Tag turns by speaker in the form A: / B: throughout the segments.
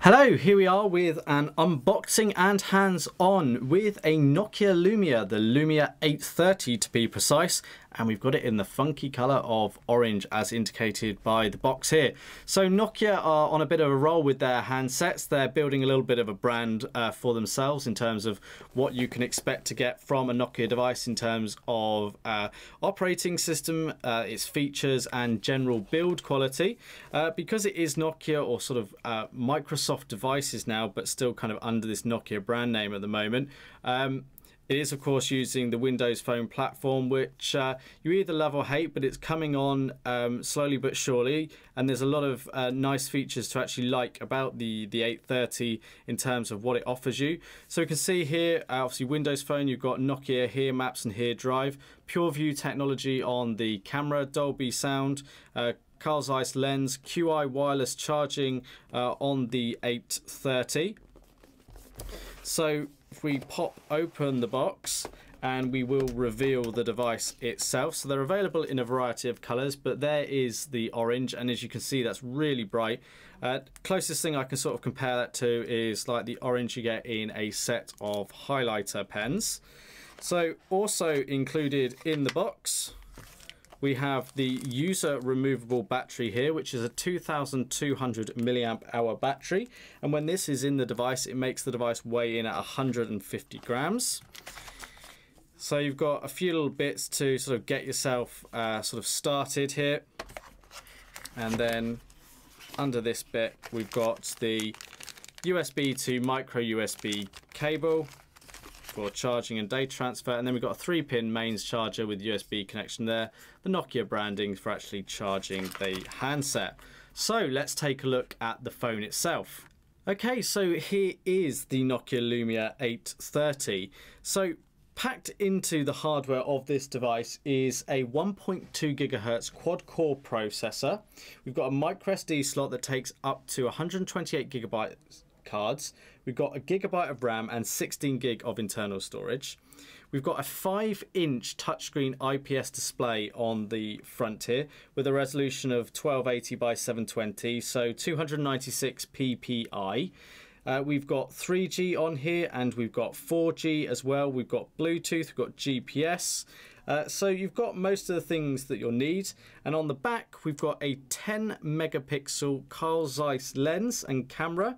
A: Hello, here we are with an unboxing and hands-on with a Nokia Lumia, the Lumia 830 to be precise, and we've got it in the funky colour of orange as indicated by the box here. So Nokia are on a bit of a roll with their handsets. They're building a little bit of a brand for themselves in terms of what you can expect to get from a Nokia device in terms of operating system, its features and general build quality. Because it is Nokia or sort of Microsoft devices now, but still kind of under this Nokia brand name at the moment. It is, of course, using the Windows Phone platform, which you either love or hate, but it's coming on slowly but surely. And there's a lot of nice features to actually like about the 830 in terms of what it offers you. So we can see here, obviously Windows Phone, you've got Nokia Here Maps and Here Drive, Pure View technology on the camera, Dolby Sound, Carl Zeiss lens, QI wireless charging on the 830. So if we pop open the box and we will reveal the device itself. So they're available in a variety of colours, but there is the orange, and as you can see that's really bright. Closest thing I can sort of compare that to is like the orange you get in a set of highlighter pens. So also included in the box we have the user removable battery here, which is a 2200 milliamp hour battery. And when this is in the device, it makes the device weigh in at 150 grams. So you've got a few little bits to sort of get yourself sort of started here. And then under this bit, we've got the USB to micro USB cable for charging and data transfer, and then we've got a 3-pin mains charger with USB connection there, the Nokia branding for actually charging the handset. So let's take a look at the phone itself. Okay, so here is the Nokia Lumia 830. So packed into the hardware of this device is a 1.2 gigahertz quad-core processor. We've got a micro SD slot that takes up to 128 gigabytes cards. We've got a gigabyte of RAM and 16 gig of internal storage. We've got a 5-inch touchscreen IPS display on the front here with a resolution of 1280 by 720, so 296 ppi. We've got 3G on here and we've got 4G as well. We've got Bluetooth, we've got GPS. So you've got most of the things that you'll need. And on the back, we've got a 10 megapixel Carl Zeiss lens and camera,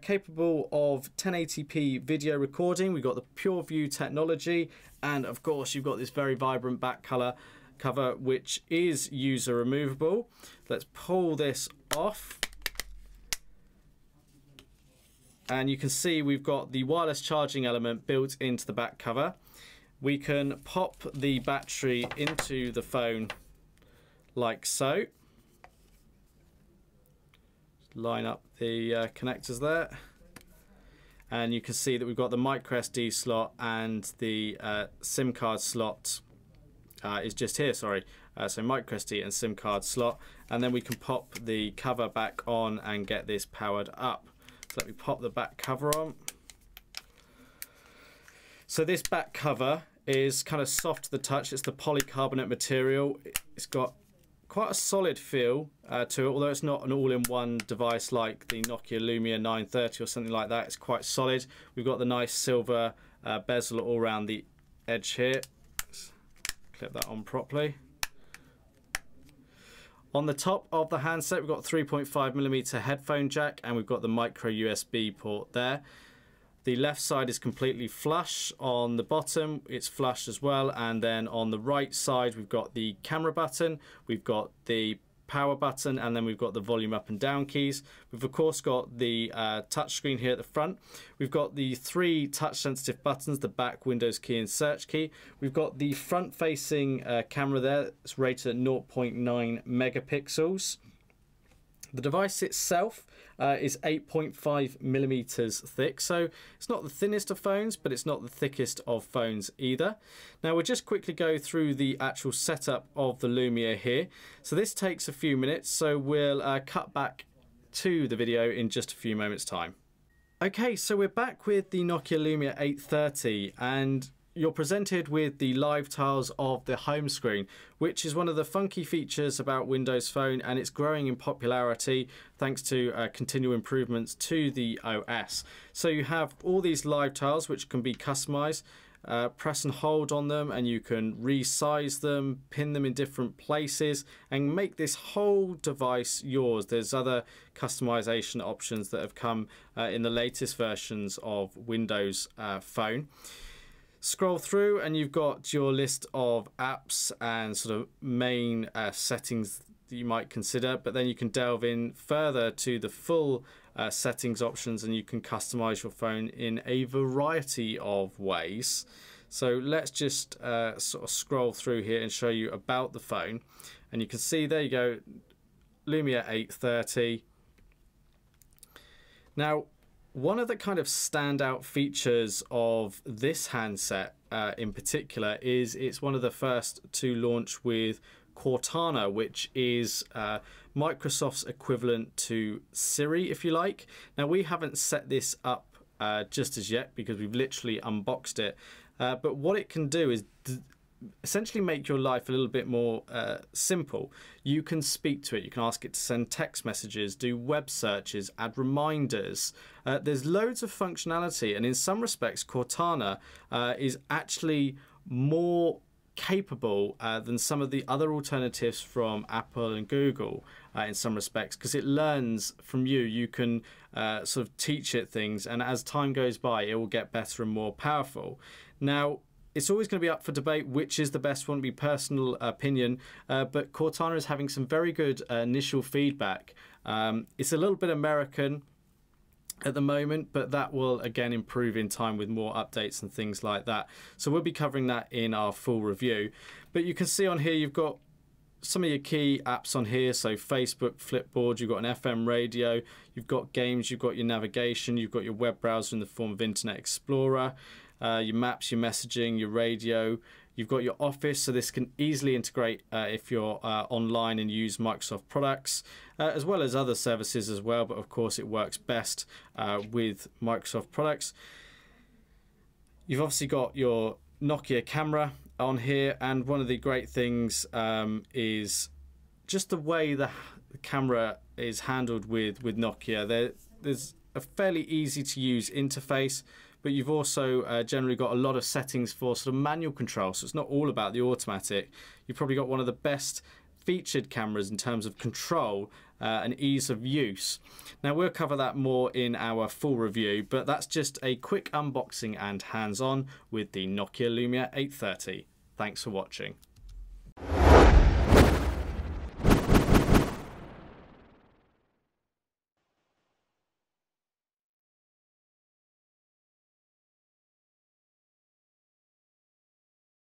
A: capable of 1080p video recording. We've got the Pure View technology. And of course, you've got this very vibrant back cover, which is user removable. Let's pull this off. And you can see we've got the wireless charging element built into the back cover. We can pop the battery into the phone like so. Line up the connectors there. And you can see that we've got the micro SD slot and the SIM card slot is just here, sorry. So micro SD and SIM card slot. And then we can pop the cover back on and get this powered up. So let me pop the back cover on. So this back cover is kind of soft to the touch. It's the polycarbonate material. It's got quite a solid feel to it, although it's not an all-in-one device like the Nokia Lumia 930 or something like that. It's quite solid. We've got the nice silver bezel all around the edge here. Let's clip that on properly. On the top of the handset, we've got 3.5mm headphone jack, and we've got the micro USB port there. The left side is completely flush. On the bottom, it's flush as well. And then on the right side, we've got the camera button, we've got the power button, and then we've got the volume up and down keys. We've of course got the touch screen here at the front. We've got the 3 touch sensitive buttons, the back, Windows key and search key. We've got the front facing camera there. It's rated at 0.9 megapixels. The device itself is 8.5 millimeters thick, so it's not the thinnest of phones, but it's not the thickest of phones either. Now we'll just quickly go through the actual setup of the Lumia here. So this takes a few minutes, so we'll cut back to the video in just a few moments' time. Okay, so we're back with the Nokia Lumia 830, and you're presented with the live tiles of the home screen, which is one of the funky features about Windows Phone, and it's growing in popularity thanks to continual improvements to the OS. So you have all these live tiles which can be customized. Press and hold on them and you can resize them, pin them in different places and make this whole device yours. There's other customization options that have come in the latest versions of Windows Phone. Scroll through and you've got your list of apps and sort of main settings that you might consider, but then you can delve in further to the full settings options and you can customize your phone in a variety of ways. So let's just sort of scroll through here and show you about the phone, and you can see there you go, Lumia 830. Now, one of the kind of standout features of this handset in particular is it's one of the first to launch with Cortana, which is Microsoft's equivalent to Siri, if you like. Now, we haven't set this up just as yet because we've literally unboxed it. But what it can do is essentially make your life a little bit more simple. You can speak to it, you can ask it to send text messages, do web searches, add reminders. There's loads of functionality, and in some respects Cortana is actually more capable than some of the other alternatives from Apple and Google in some respects, because it learns from you. You can sort of teach it things, and as time goes by it will get better and more powerful. Now, it's always going to be up for debate which is the best one, be personal opinion, but Cortana is having some very good initial feedback. It's a little bit American at the moment, but that will again improve in time with more updates and things like that. So we'll be covering that in our full review. But you can see on here you've got some of your key apps on here, so Facebook, Flipboard, you've got an FM radio, you've got games, you've got your navigation, you've got your web browser in the form of Internet Explorer, your maps, your messaging, your radio, you've got your Office, so this can easily integrate if you're online and use Microsoft products, as well as other services as well, but of course it works best with Microsoft products. You've obviously got your Nokia camera on here, and one of the great things is just the way the camera is handled with Nokia. There's a fairly easy to use interface, but you've also generally got a lot of settings for sort of manual control, so it's not all about the automatic. You've probably got one of the best featured cameras in terms of control and ease of use. Now, we'll cover that more in our full review, but that's just a quick unboxing and hands-on with the Nokia Lumia 830. Thanks for watching.